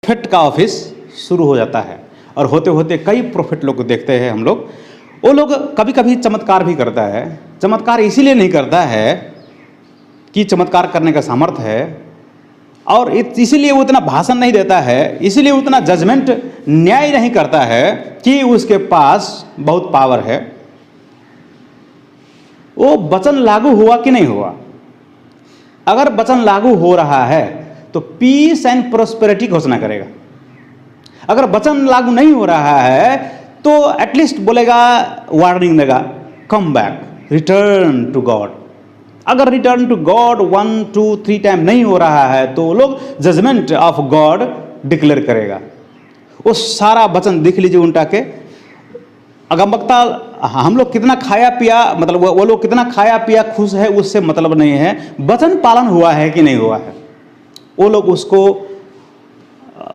Prophet का office शुरू हो जाता है और होते होते कई प्रोफेट लोग को देखते हैं हम लोग। वो लोग कभी कभी चमत्कार भी करता है। चमत्कार इसीलिए नहीं करता है कि चमत्कार करने का सामर्थ्य है, और इसीलिए वो उतना भाषण नहीं देता है, इसीलिए उतना जजमेंट न्याय नहीं करता है कि उसके पास बहुत पावर है। वो वचन लागू हुआ कि नहीं हुआ। अगर वचन लागू हो रहा है तो पीस एंड प्रोस्पेरिटी घोषणा करेगा। अगर वचन लागू नहीं हो रहा है तो एटलीस्ट बोलेगा, वार्निंग देगा, come back, return to God. अगर रिटर्न टू गॉड 1 2 3 टाइम नहीं हो रहा है तो लोग जजमेंट ऑफ गॉड डिक्लेयर करेगा। वो सारा वचन देख लीजिए उनका के अगमवक्ता, हम लोग कितना खाया पिया, मतलब वो लोग कितना खाया पिया खुश है उससे मतलब नहीं है, वचन पालन हुआ है कि नहीं हुआ है। वो लोग उसको